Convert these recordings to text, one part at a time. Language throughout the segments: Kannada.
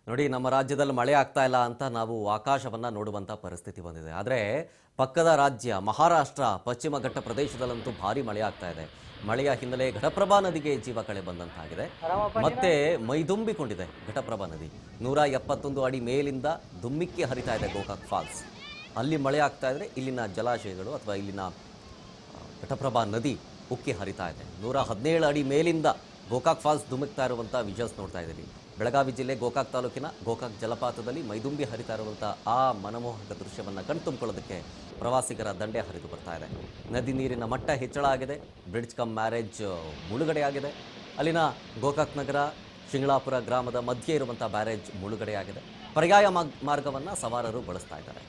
ನೋಡಿ, ನಮ್ಮ ರಾಜ್ಯದಲ್ಲಿ ಮಳೆ ಆಗ್ತಾ ಇಲ್ಲ ಅಂತ ನಾವು ಆಕಾಶವನ್ನ ನೋಡುವಂತ ಪರಿಸ್ಥಿತಿ ಬಂದಿದೆ. ಆದರೆ ಪಕ್ಕದ ರಾಜ್ಯ ಮಹಾರಾಷ್ಟ್ರ ಪಶ್ಚಿಮ ಘಟ್ಟ ಪ್ರದೇಶದಲ್ಲಂತೂ ಭಾರಿ ಮಳೆ ಆಗ್ತಾ ಇದೆ. ಮಳೆಯ ಹಿನ್ನೆಲೆ ಘಟಪ್ರಭಾ ನದಿಗೆ ಜೀವ ಕಳೆ ಬಂದಂತಾಗಿದೆ. ಮತ್ತೆ ಮೈದುಂಬಿಕೊಂಡಿದೆ ಘಟಪ್ರಭಾ ನದಿ. 171 ಅಡಿ ಮೇಲಿಂದ ದುಮ್ಮಿಕ್ಕಿ ಹರಿತಾ ಇದೆ ಗೋಕಾಕ್ ಫಾಲ್ಸ್. ಅಲ್ಲಿ ಮಳೆ ಆಗ್ತಾ ಇದ್ರೆ ಇಲ್ಲಿನ ಜಲಾಶಯಗಳು ಅಥವಾ ಇಲ್ಲಿನ ಘಟಪ್ರಭಾ ನದಿ ಉಕ್ಕಿ ಹರಿತಾ ಇದೆ. 117 ಅಡಿ ಮೇಲಿಂದ ಗೋಕಾಕ್ ಫಾಲ್ಸ್ ಧುಮುಕ್ತಾ ಇರುವಂಥ ವಿಜುವಲ್ಸ್ ನೋಡ್ತಾ ಇದ್ದೀವಿ. ಬೆಳಗಾವಿ ಜಿಲ್ಲೆ ಗೋಕಾಕ್ ತಾಲೂಕಿನ ಗೋಕಾಕ್ ಜಲಪಾತದಲ್ಲಿ ಮೈದುಂಬಿ ಹರಿತಾ ಇರುವಂಥ ಆ ಮನಮೋಹಕ ದೃಶ್ಯವನ್ನು ಕಣ್ತುಂಬಿಕೊಳ್ಳೋದಕ್ಕೆ ಪ್ರವಾಸಿಗರ ದಂಡೆ ಹರಿದು ಬರ್ತಾ ಇದೆ. ನದಿ ನೀರಿನ ಮಟ್ಟ ಹೆಚ್ಚಳ ಆಗಿದೆ. ಬ್ರಿಡ್ಜ್ ಕಮ್ ಮ್ಯಾರೇಜ್ ಮುಳುಗಡೆಯಾಗಿದೆ. ಅಲ್ಲಿನ ಗೋಕಾಕ್ ನಗರ ಶಿಂಗಳಾಪುರ ಗ್ರಾಮದ ಮಧ್ಯೆ ಇರುವಂಥ ಬ್ಯಾರೇಜ್ ಮುಳುಗಡೆಯಾಗಿದೆ. ಪರ್ಯಾಯ ಮಾರ್ಗವನ್ನು ಸವಾರರು ಬಳಸ್ತಾ ಇದ್ದಾರೆ.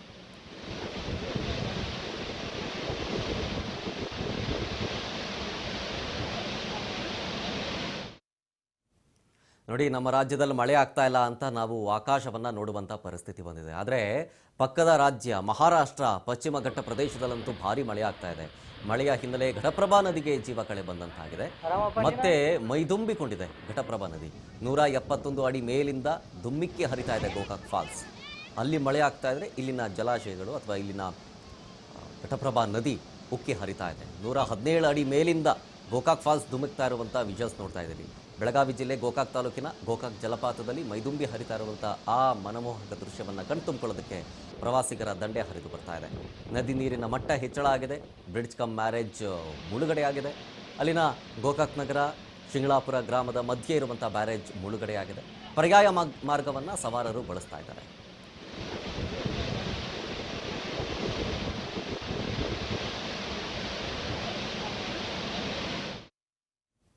ನೋಡಿ, ನಮ್ಮ ರಾಜ್ಯದಲ್ಲಿ ಮಳೆ ಆಗ್ತಾ ಇಲ್ಲ ಅಂತ ನಾವು ಆಕಾಶವನ್ನ ನೋಡುವಂತ ಪರಿಸ್ಥಿತಿ ಬಂದಿದೆ. ಆದರೆ ಪಕ್ಕದ ರಾಜ್ಯ ಮಹಾರಾಷ್ಟ್ರ ಪಶ್ಚಿಮ ಘಟ್ಟ ಪ್ರದೇಶದಲ್ಲಂತೂ ಭಾರಿ ಮಳೆ ಆಗ್ತಾ ಇದೆ. ಮಳೆಯ ಹಿನ್ನೆಲೆ ಘಟಪ್ರಭಾ ನದಿಗೆ ಜೀವ ಕಳೆ ಬಂದಂತಾಗಿದೆ. ಮತ್ತೆ ಮೈದುಂಬಿಕೊಂಡಿದೆ ಘಟಪ್ರಭಾ ನದಿ. 171 ಅಡಿ ಮೇಲಿಂದ ದುಮ್ಮಿಕ್ಕಿ ಹರಿತಾ ಇದೆ ಗೋಕಾಕ್ ಫಾಲ್ಸ್. ಅಲ್ಲಿ ಮಳೆ ಆಗ್ತಾ ಇದ್ರೆ ಇಲ್ಲಿನ ಜಲಾಶಯಗಳು ಅಥವಾ ಇಲ್ಲಿನ ಘಟಪ್ರಭಾ ನದಿ ಉಕ್ಕಿ ಹರಿತಾ ಇದೆ. 117 ಅಡಿ ಮೇಲಿಂದ ಗೋಕಾಕ್ ಫಾಲ್ಸ್ ಧುಮುಕ್ತಾ ಇರುವಂಥ ವಿಜುವಲ್ಸ್ ನೋಡ್ತಾ ಇದ್ದೀವಿ. ಬೆಳಗಾವಿ ಜಿಲ್ಲೆ ಗೋಕಾಕ್ ತಾಲೂಕಿನ ಗೋಕಾಕ್ ಜಲಪಾತದಲ್ಲಿ ಮೈದುಂಬಿ ಹರಿತಾ ಇರುವಂಥ ಆ ಮನಮೋಹಕ ದೃಶ್ಯವನ್ನು ಕಣ್ತುಂಬಿಕೊಳ್ಳೋದಕ್ಕೆ ಪ್ರವಾಸಿಗರ ದಂಡೆ ಹರಿದು ಬರ್ತಾ ಇದೆ. ನದಿ ನೀರಿನ ಮಟ್ಟ ಹೆಚ್ಚಳ ಆಗಿದೆ. ಬ್ರಿಡ್ಜ್ ಕಮ್ ಮ್ಯಾರೇಜ್ ಮುಳುಗಡೆಯಾಗಿದೆ. ಅಲ್ಲಿನ ಗೋಕಾಕ್ ನಗರ ಶಿಂಗಳಾಪುರ ಗ್ರಾಮದ ಮಧ್ಯೆ ಇರುವಂಥ ಬ್ಯಾರೇಜ್ ಮುಳುಗಡೆಯಾಗಿದೆ. ಪರ್ಯಾಯ ಮಾರ್ಗವನ್ನು ಸವಾರರು ಬಳಸ್ತಾ ಇದ್ದಾರೆ.